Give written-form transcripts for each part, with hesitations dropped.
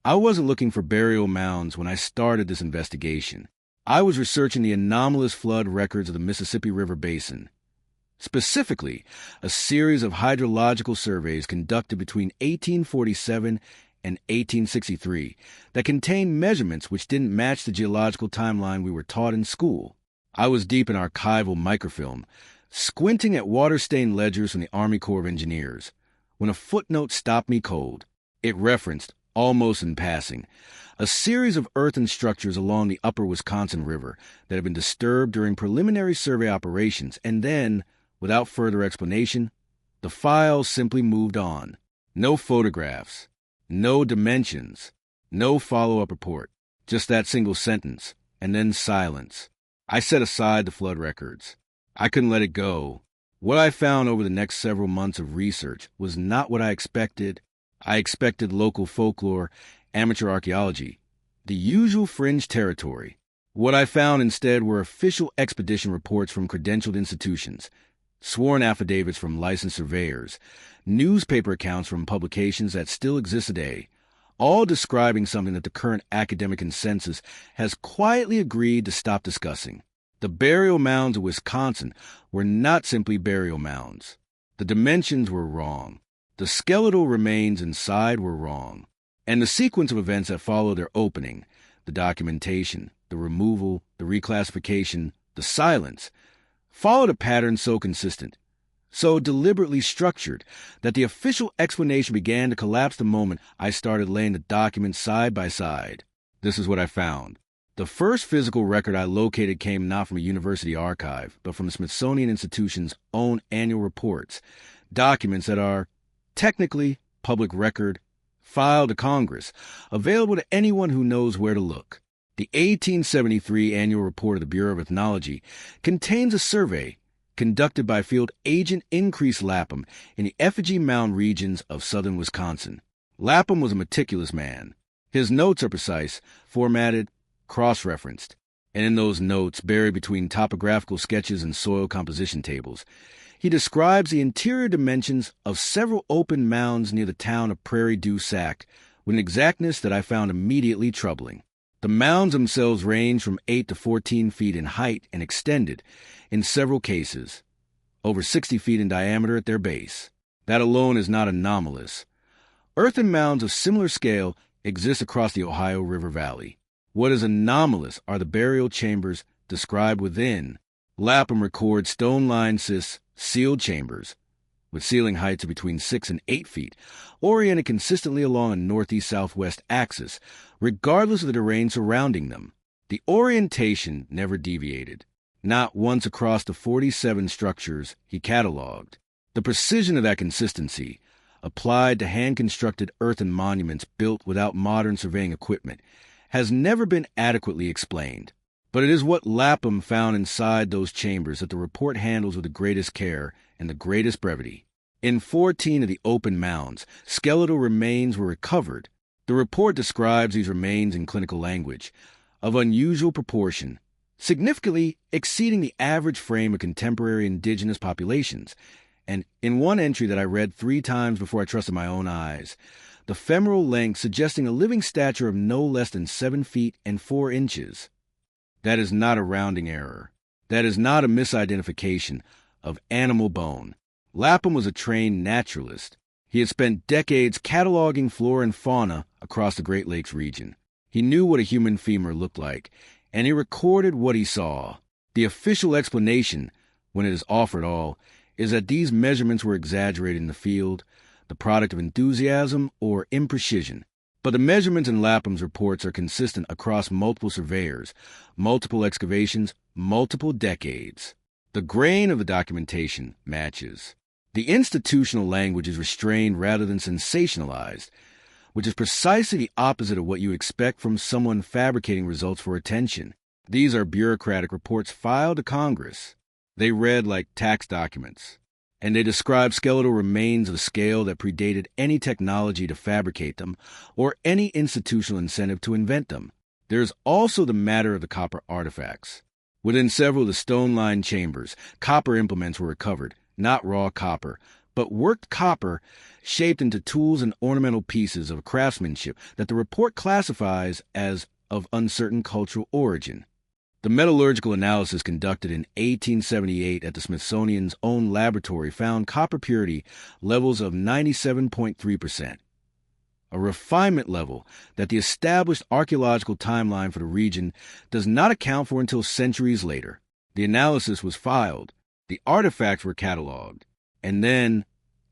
I wasn't looking for burial mounds when I started this investigation. I was researching the anomalous flood records of the Mississippi River Basin. Specifically, a series of hydrological surveys conducted between 1847 and 1863 that contained measurements which didn't match the geological timeline we were taught in school. I was deep in archival microfilm, squinting at water-stained ledgers from the Army Corps of Engineers, when a footnote stopped me cold. It referenced, almost in passing, a series of earthen structures along the upper Wisconsin River that had been disturbed during preliminary survey operations, and then, without further explanation, the file simply moved on. No photographs, no dimensions, no follow-up report, just that single sentence, and then silence. I set aside the flood records. I couldn't let it go. What I found over the next several months of research was not what I expected. I expected local folklore, amateur archaeology, the usual fringe territory. What I found instead were official expedition reports from credentialed institutions, sworn affidavits from licensed surveyors, newspaper accounts from publications that still exist today, all describing something that the current academic consensus has quietly agreed to stop discussing. The burial mounds of Wisconsin were not simply burial mounds. The dimensions were wrong. The skeletal remains inside were wrong. And the sequence of events that followed their opening, the documentation, the removal, the reclassification, the silence, followed a pattern so consistent, so deliberately structured, that the official explanation began to collapse the moment I started laying the documents side by side. This is what I found. The first physical record I located came not from a university archive, but from the Smithsonian Institution's own annual reports, documents that are, technically, public record, filed to Congress, available to anyone who knows where to look. The 1873 annual report of the Bureau of Ethnology contains a survey conducted by field agent Increase Lapham in the effigy mound regions of southern Wisconsin. Lapham was a meticulous man. His notes are precise, formatted, cross-referenced, and in those notes, buried between topographical sketches and soil composition tables, he describes the interior dimensions of several open mounds near the town of Prairie du Sac with an exactness that I found immediately troubling. The mounds themselves range from 8 to 14 feet in height and extended, in several cases, over 60 feet in diameter at their base. That alone is not anomalous. Earthen mounds of similar scale exist across the Ohio River Valley. What is anomalous are the burial chambers described within. Lapham records stone-lined sealed chambers, with ceiling heights of between 6 and 8 feet, oriented consistently along a northeast-southwest axis, regardless of the terrain surrounding them. The orientation never deviated, not once across the 47 structures he cataloged. The precision of that consistency, applied to hand-constructed earthen monuments built without modern surveying equipment, has never been adequately explained. But it is what Lapham found inside those chambers that the report handles with the greatest care and the greatest brevity. In 14 of the open mounds, skeletal remains were recovered. The report describes these remains in clinical language, of unusual proportion, significantly exceeding the average frame of contemporary indigenous populations, and in one entry that I read 3 times before I trusted my own eyes, the femoral length suggesting a living stature of no less than 7 feet and 4 inches. That is not a rounding error. That is not a misidentification of animal bone. Lapham was a trained naturalist. He had spent decades cataloging flora and fauna across the Great Lakes region. He knew what a human femur looked like, and he recorded what he saw. The official explanation, when it is offered all, is that these measurements were exaggerated in the field, the product of enthusiasm or imprecision. But the measurements in Lapham's reports are consistent across multiple surveyors, multiple excavations, multiple decades. The grain of the documentation matches. The institutional language is restrained rather than sensationalized, which is precisely the opposite of what you expect from someone fabricating results for attention. These are bureaucratic reports filed to Congress. They read like tax documents, and they describe skeletal remains of a scale that predated any technology to fabricate them or any institutional incentive to invent them. There is also the matter of the copper artifacts. Within several of the stone-lined chambers, copper implements were recovered, not raw copper, but worked copper shaped into tools and ornamental pieces of craftsmanship that the report classifies as of uncertain cultural origin. The metallurgical analysis conducted in 1878 at the Smithsonian's own laboratory found copper purity levels of 97.3%, a refinement level that the established archaeological timeline for the region does not account for until centuries later. The analysis was filed, the artifacts were cataloged, and then,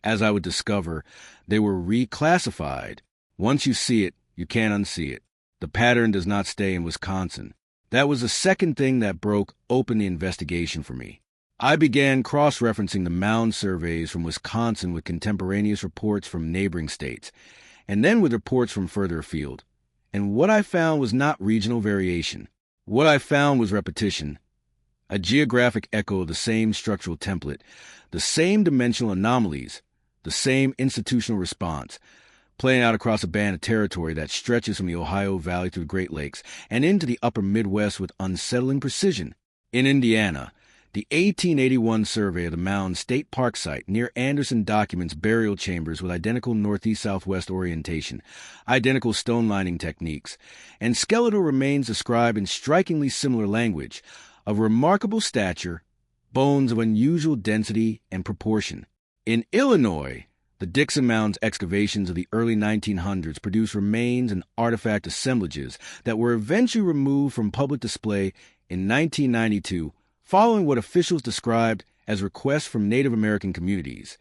as I would discover, they were reclassified. Once you see it, you can't unsee it. The pattern does not stay in Wisconsin. That was the second thing that broke open the investigation for me. I began cross-referencing the Mounds surveys from Wisconsin with contemporaneous reports from neighboring states, and then with reports from further afield. And what I found was not regional variation. What I found was repetition, a geographic echo of the same structural template, the same dimensional anomalies, the same institutional response, playing out across a band of territory that stretches from the Ohio Valley through the Great Lakes and into the upper Midwest with unsettling precision. In Indiana, the 1881 survey of the Mounds State Park site near Anderson documents burial chambers with identical northeast-southwest orientation, identical stone lining techniques, and skeletal remains described in strikingly similar language, of remarkable stature, bones of unusual density and proportion. In Illinois, the Dixon Mounds excavations of the early 1900s produced remains and artifact assemblages that were eventually removed from public display in 1992 following what officials described as requests from Native American communities,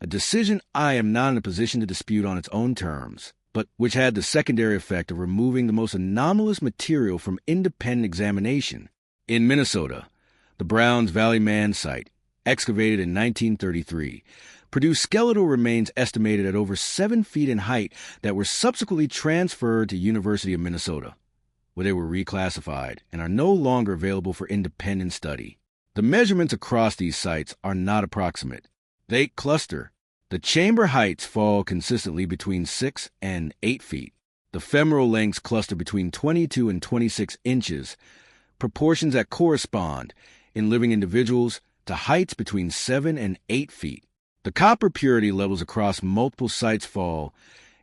a decision I am not in a position to dispute on its own terms, but which had the secondary effect of removing the most anomalous material from independent examination. In Minnesota, the Browns Valley Man site, excavated in 1933, produced skeletal remains estimated at over 7 feet in height that were subsequently transferred to University of Minnesota, where they were reclassified and are no longer available for independent study. The measurements across these sites are not approximate. They cluster. The chamber heights fall consistently between 6 and 8 feet. The femoral lengths cluster between 22 and 26 inches, proportions that correspond, in living individuals, to heights between 7 and 8 feet. The copper purity levels across multiple sites fall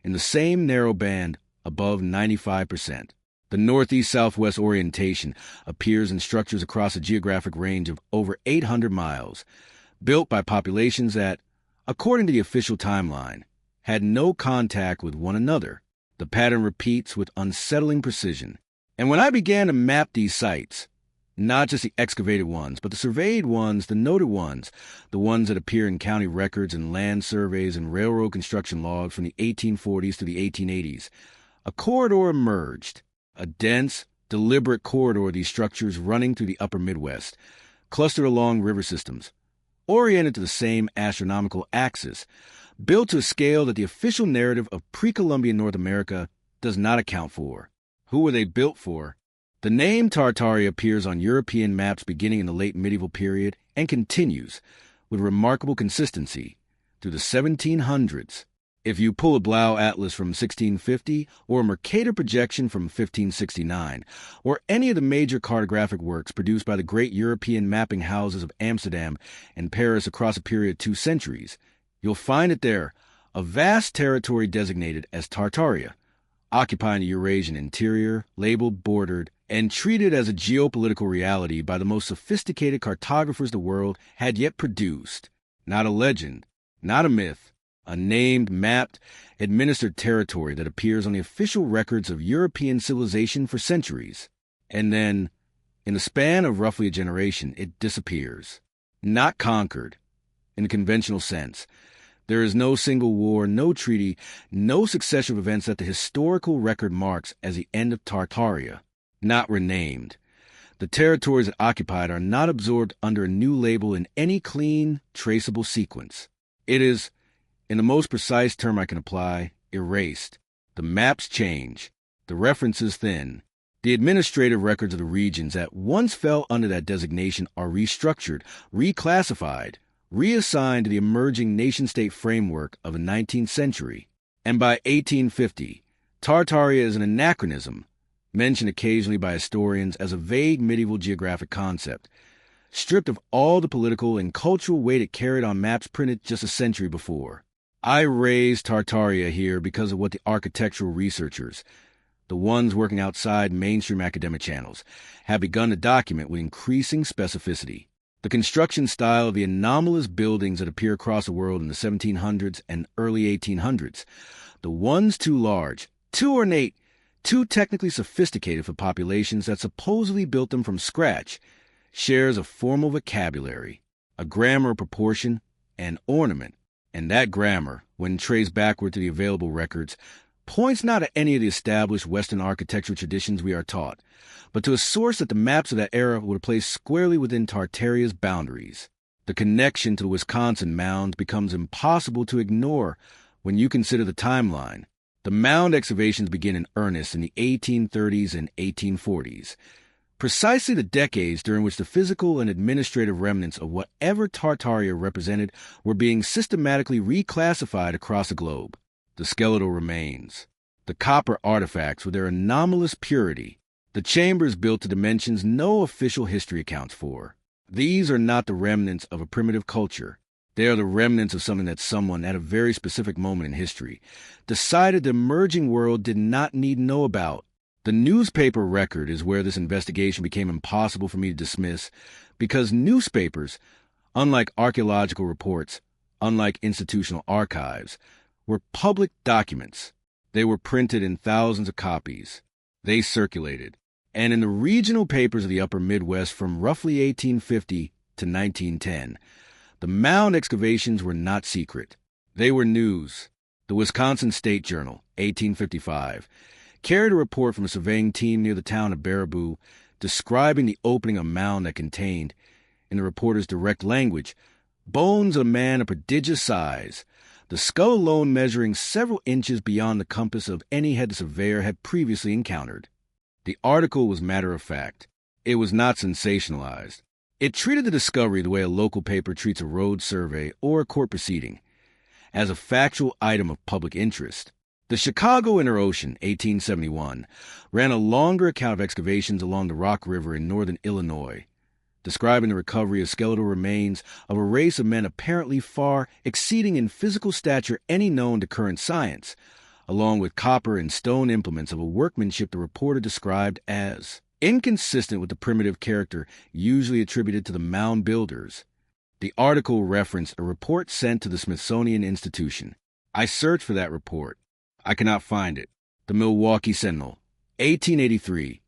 in the same narrow band above 95%. The northeast-southwest orientation appears in structures across a geographic range of over 800 miles, built by populations that, according to the official timeline, had no contact with one another. The pattern repeats with unsettling precision. And when I began to map these sites, not just the excavated ones, but the surveyed ones, the noted ones, the ones that appear in county records and land surveys and railroad construction logs from the 1840s to the 1880s, a corridor emerged, a dense, deliberate corridor of these structures running through the upper Midwest, clustered along river systems, oriented to the same astronomical axis, built to a scale that the official narrative of pre-Columbian North America does not account for. Who were they built for? The name Tartaria appears on European maps beginning in the late medieval period and continues, with remarkable consistency, through the 1700s. If you pull a Blau Atlas from 1650 or a Mercator projection from 1569, or any of the major cartographic works produced by the great European mapping houses of Amsterdam and Paris across a period of 2 centuries, you'll find it there, a vast territory designated as Tartaria, occupying the Eurasian interior, labeled, bordered, and treated as a geopolitical reality by the most sophisticated cartographers the world had yet produced. Not a legend, not a myth, a named, mapped, administered territory that appears on the official records of European civilization for centuries. And then, in the span of roughly a generation, it disappears. Not conquered, in the conventional sense. There is no single war, no treaty, no succession of events that the historical record marks as the end of Tartaria. Not renamed. The territories it occupied are not absorbed under a new label in any clean, traceable sequence. It is, in the most precise term I can apply, erased. The maps change. The references thin. The administrative records of the regions that once fell under that designation are restructured, reclassified, reassigned to the emerging nation-state framework of the 19th century. And by 1850, Tartaria is an anachronism, mentioned occasionally by historians as a vague medieval geographic concept, stripped of all the political and cultural weight it carried on maps printed just a century before. I raise Tartaria here because of what the architectural researchers, the ones working outside mainstream academic channels, have begun to document with increasing specificity. The construction style of the anomalous buildings that appear across the world in the 1700s and early 1800s, the ones too large, too ornate, too technically sophisticated for populations that supposedly built them from scratch, shares a formal vocabulary, a grammar of proportion and ornament, and that grammar, when traced backward to the available records, points not at any of the established Western architectural traditions we are taught, but to a source that the maps of that era would place squarely within Tartaria's boundaries. The connection to the Wisconsin mounds becomes impossible to ignore when you consider the timeline. The mound excavations begin in earnest in the 1830s and 1840s, precisely the decades during which the physical and administrative remnants of whatever Tartaria represented were being systematically reclassified across the globe. The skeletal remains, the copper artifacts with their anomalous purity, the chambers built to dimensions no official history accounts for. These are not the remnants of a primitive culture. They are the remnants of something that someone, at a very specific moment in history, decided the emerging world did not need to know about. The newspaper record is where this investigation became impossible for me to dismiss, because newspapers, unlike archaeological reports, unlike institutional archives, were public documents. They were printed in thousands of copies. They circulated. And in the regional papers of the upper Midwest from roughly 1850 to 1910, the mound excavations were not secret. They were news. The Wisconsin State Journal, 1855, carried a report from a surveying team near the town of Baraboo describing the opening of a mound that contained, in the reporter's direct language, bones of a man of prodigious size, the skull alone measuring several inches beyond the compass of any head the surveyor had previously encountered. The article was matter-of-fact. It was not sensationalized. It treated the discovery the way a local paper treats a road survey or a court proceeding, as a factual item of public interest. The Chicago Inter-Ocean, 1871, ran a longer account of excavations along the Rock River in northern Illinois, describing the recovery of skeletal remains of a race of men apparently far exceeding in physical stature any known to current science, along with copper and stone implements of a workmanship the reporter described as inconsistent with the primitive character usually attributed to the mound builders. The article referenced a report sent to the Smithsonian Institution. I searched for that report. I cannot find it. The Milwaukee Sentinel, 1883,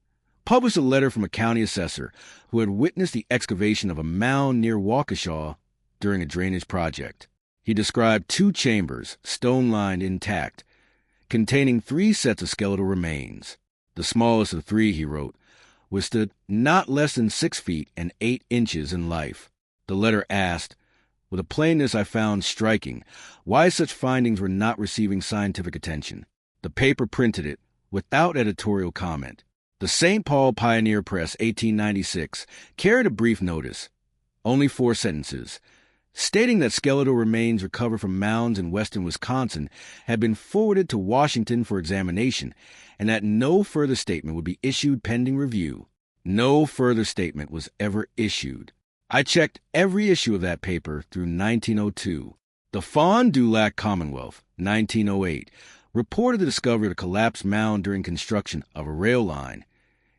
published a letter from a county assessor who had witnessed the excavation of a mound near Waukesha during a drainage project. He described 2 chambers, stone-lined intact, containing 3 sets of skeletal remains. The smallest of 3, he wrote, withstood not less than 6 feet and 8 inches in life. The letter asked, with a plainness I found striking, why such findings were not receiving scientific attention. The paper printed it, without editorial comment. The St. Paul Pioneer Press, 1896, carried a brief notice, only 4 sentences, stating that skeletal remains recovered from mounds in western Wisconsin had been forwarded to Washington for examination, and that no further statement would be issued pending review. No further statement was ever issued. I checked every issue of that paper through 1902. The Fond du Lac Commonwealth, 1908, reported the discovery of a collapsed mound during construction of a rail line,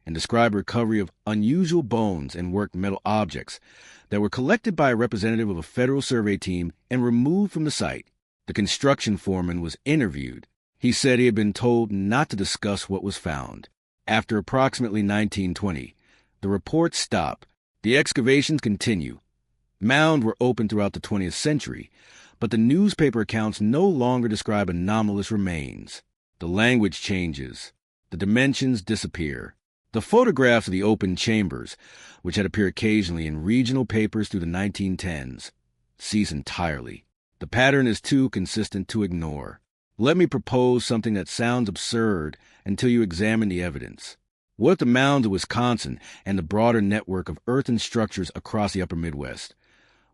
and described recovery of unusual bones and worked metal objects that were collected by a representative of a federal survey team and removed from the site. The construction foreman was interviewed. He said he had been told not to discuss what was found. After approximately 1920, the reports stop. The excavations continue. Mounds were opened throughout the 20th century, but the newspaper accounts no longer describe anomalous remains. The language changes. The dimensions disappear. The photographs of the open chambers, which had appeared occasionally in regional papers through the 1910s, cease entirely. The pattern is too consistent to ignore. Let me propose something that sounds absurd until you examine the evidence. What if the mounds of Wisconsin and the broader network of earthen structures across the upper Midwest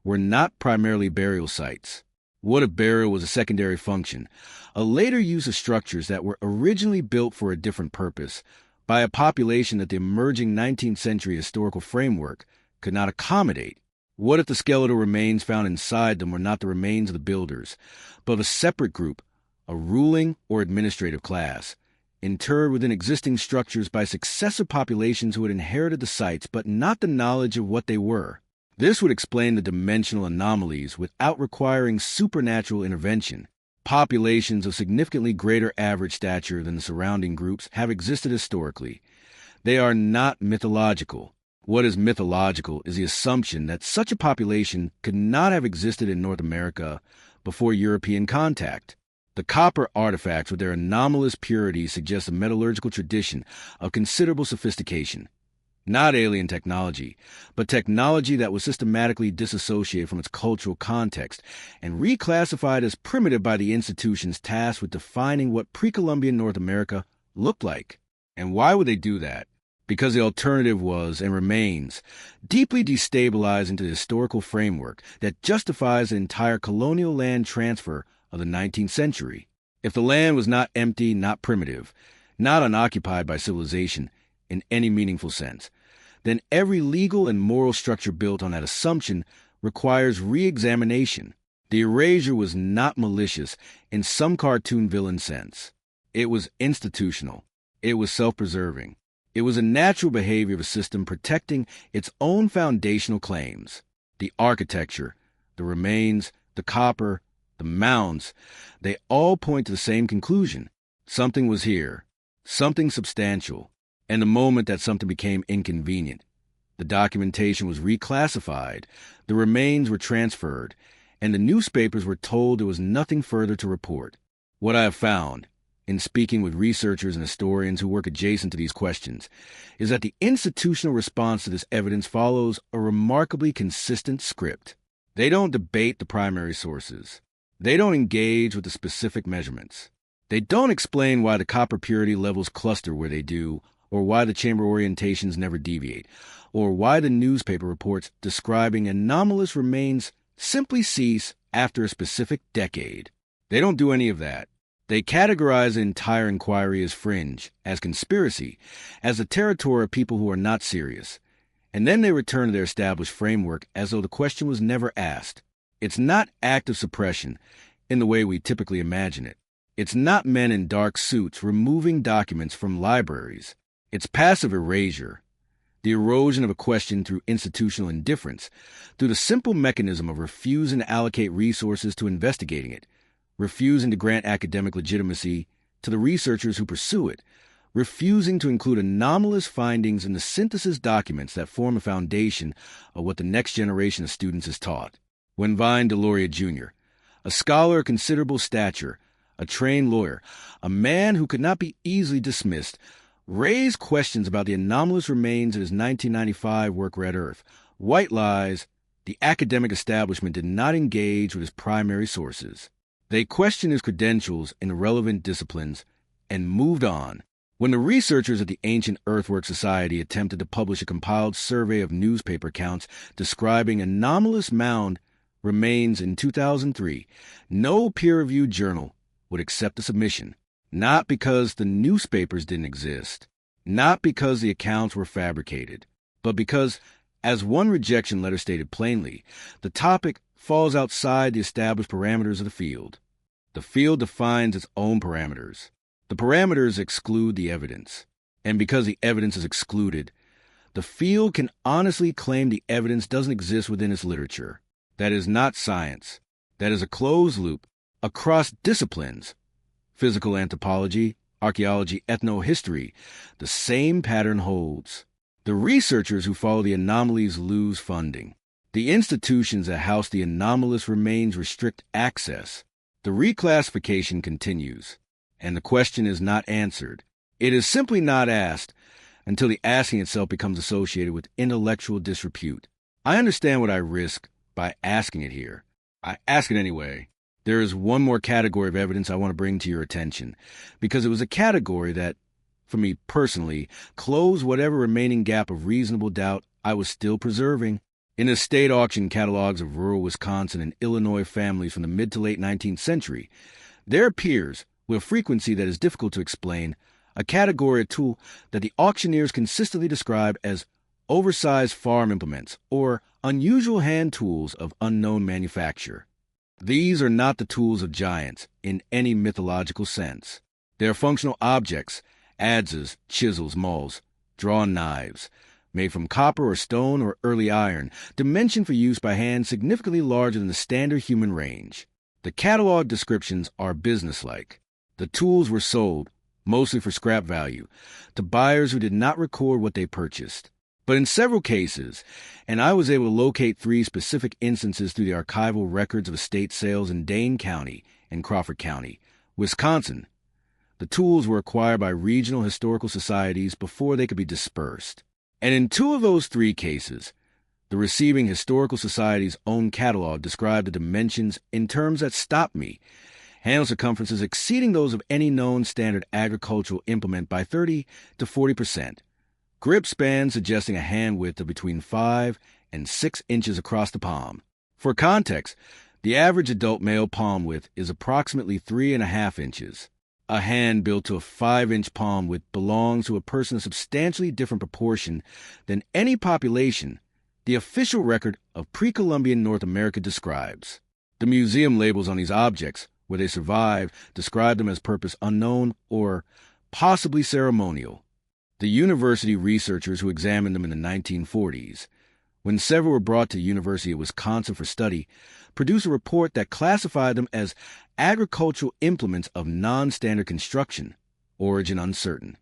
were not primarily burial sites? What if burial was a secondary function, a later use of structures that were originally built for a different purpose, by a population that the emerging 19th century historical framework could not accommodate? What if the skeletal remains found inside them were not the remains of the builders, but of a separate group, a ruling or administrative class, interred within existing structures by successive populations who had inherited the sites but not the knowledge of what they were? This would explain the dimensional anomalies without requiring supernatural intervention. Populations of significantly greater average stature than the surrounding groups have existed historically. They are not mythological. What is mythological is the assumption that such a population could not have existed in North America before European contact. The copper artifacts with their anomalous purity suggest a metallurgical tradition of considerable sophistication. Not alien technology, but technology that was systematically disassociated from its cultural context and reclassified as primitive by the institutions tasked with defining what pre-Columbian North America looked like. And why would they do that? Because the alternative was, and remains, deeply destabilizing to the historical framework that justifies the entire colonial land transfer of the 19th century. If the land was not empty, not primitive, not unoccupied by civilization in any meaningful sense, then every legal and moral structure built on that assumption requires re-examination. The erasure was not malicious in some cartoon villain sense. It was institutional. It was self-preserving. It was a natural behavior of a system protecting its own foundational claims. The architecture, the remains, the copper, the mounds, they all point to the same conclusion. Something was here, something substantial, and the moment that something became inconvenient, the documentation was reclassified, the remains were transferred, and the newspapers were told there was nothing further to report. What I have found, in speaking with researchers and historians who work adjacent to these questions, is that the institutional response to this evidence follows a remarkably consistent script. They don't debate the primary sources. They don't engage with the specific measurements. They don't explain why the copper purity levels cluster where they do, or why the chamber orientations never deviate, or why the newspaper reports describing anomalous remains simply cease after a specific decade. They don't do any of that. They categorize the entire inquiry as fringe, as conspiracy, as the territory of people who are not serious. And then they return to their established framework as though the question was never asked. It's not active suppression in the way we typically imagine it. It's not men in dark suits removing documents from libraries. It's passive erasure, the erosion of a question through institutional indifference, through the simple mechanism of refusing to allocate resources to investigating it, refusing to grant academic legitimacy to the researchers who pursue it, refusing to include anomalous findings in the synthesis documents that form a foundation of what the next generation of students is taught. When Vine Deloria Jr., a scholar of considerable stature, a trained lawyer, a man who could not be easily dismissed, raised questions about the anomalous remains in his 1995 work Red Earth, White Lies, the academic establishment did not engage with his primary sources. They questioned his credentials in relevant disciplines and moved on. When the researchers at the Ancient Earthwork Society attempted to publish a compiled survey of newspaper accounts describing anomalous mound remains in 2003, no peer-reviewed journal would accept the submission, not because the newspapers didn't exist, not because the accounts were fabricated, but because, as one rejection letter stated plainly, the topic falls outside the established parameters of the field. The field defines its own parameters. The parameters exclude the evidence. And because the evidence is excluded, the field can honestly claim the evidence doesn't exist within its literature. That is not science. That is a closed loop across disciplines. Physical anthropology, archaeology, ethnohistory. The same pattern holds. The researchers who follow the anomalies lose funding. The institutions that house the anomalous remains restrict access. The reclassification continues, and the question is not answered. It is simply not asked until the asking itself becomes associated with intellectual disrepute. I understand what I risk by asking it here. I ask it anyway. There is one more category of evidence I want to bring to your attention, because it was a category that, for me personally, closed whatever remaining gap of reasonable doubt I was still preserving. In the state auction catalogs of rural Wisconsin and Illinois families from the mid to late 19th century, there appears, with a frequency that is difficult to explain, a category or tool that the auctioneers consistently describe as oversized farm implements, or unusual hand tools of unknown manufacture. These are not the tools of giants in any mythological sense. They are functional objects, adzes, chisels, mauls, drawn knives, made from copper or stone or early iron, dimensioned for use by hand significantly larger than the standard human range. The catalog descriptions are businesslike. The tools were sold, mostly for scrap value, to buyers who did not record what they purchased. But in several cases, and I was able to locate 3 specific instances through the archival records of estate sales in Dane County and Crawford County, Wisconsin, the tools were acquired by regional historical societies before they could be dispersed. And in 2 of those 3 cases, the receiving historical society's own catalog described the dimensions in terms that stopped me, handle circumferences exceeding those of any known standard agricultural implement by 30 to 40%. Grip span suggesting a hand width of between 5 and 6 inches across the palm. For context, the average adult male palm width is approximately 3.5 inches. A hand built to a 5-inch palm width belongs to a person of substantially different proportion than any population the official record of pre-Columbian North America describes. The museum labels on these objects, where they survive, describe them as purpose unknown or possibly ceremonial. The university researchers who examined them in the 1940s, when several were brought to the University of Wisconsin for study, produced a report that classified them as agricultural implements of non-standard construction, origin uncertain.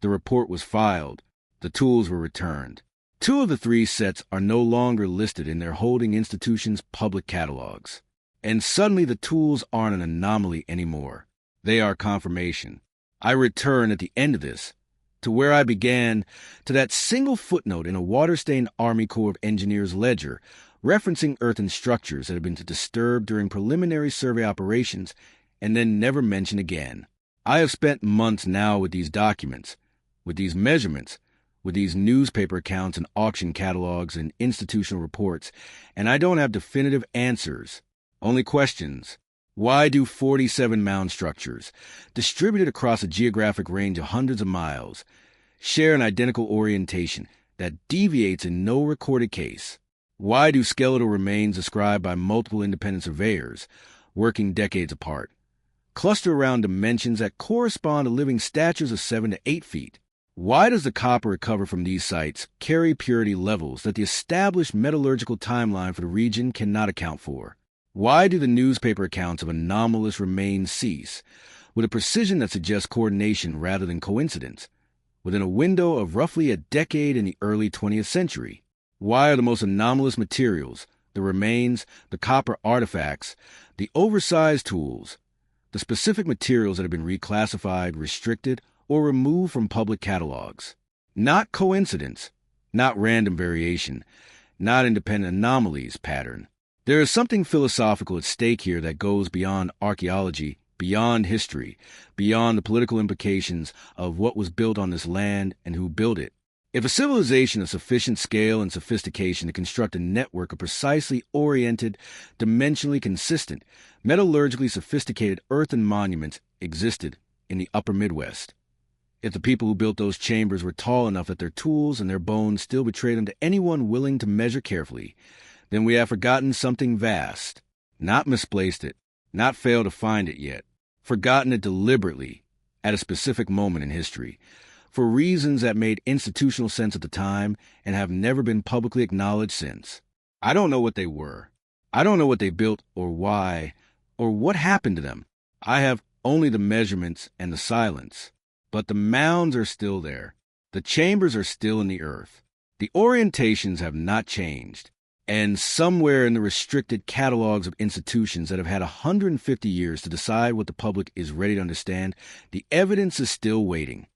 The report was filed. The tools were returned. 2 of the 3 sets are no longer listed in their holding institutions' public catalogs. And suddenly the tools aren't an anomaly anymore. They are confirmation. I return at the end of this to where I began, to that single footnote in a water-stained Army Corps of Engineers ledger referencing earthen structures that had been disturbed during preliminary survey operations and then never mentioned again. I have spent months now with these documents, with these measurements, with these newspaper accounts and auction catalogs and institutional reports, and I don't have definitive answers, only questions. Why do 47 mound structures, distributed across a geographic range of hundreds of miles, share an identical orientation that deviates in no recorded case? Why do skeletal remains described by multiple independent surveyors, working decades apart, cluster around dimensions that correspond to living statures of 7 to 8 feet? Why does the copper recovered from these sites carry purity levels that the established metallurgical timeline for the region cannot account for? Why do the newspaper accounts of anomalous remains cease, with a precision that suggests coordination rather than coincidence, within a window of roughly a decade in the early 20th century? Why are the most anomalous materials, the remains, the copper artifacts, the oversized tools, the specific materials that have been reclassified, restricted, or removed from public catalogs? Not coincidence, not random variation, not independent anomalies pattern. There is something philosophical at stake here that goes beyond archaeology, beyond history, beyond the political implications of what was built on this land and who built it. If a civilization of sufficient scale and sophistication to construct a network of precisely oriented, dimensionally consistent, metallurgically sophisticated earthen monuments existed in the upper Midwest, if the people who built those chambers were tall enough that their tools and their bones still betrayed them to anyone willing to measure carefully, then we have forgotten something vast, not misplaced it, not failed to find it yet, forgotten it deliberately at a specific moment in history, for reasons that made institutional sense at the time and have never been publicly acknowledged since. I don't know what they were. I don't know what they built or why, or what happened to them. I have only the measurements and the silence. But the mounds are still there. The chambers are still in the earth. The orientations have not changed. And somewhere in the restricted catalogs of institutions that have had 150 years to decide what the public is ready to understand, the evidence is still waiting.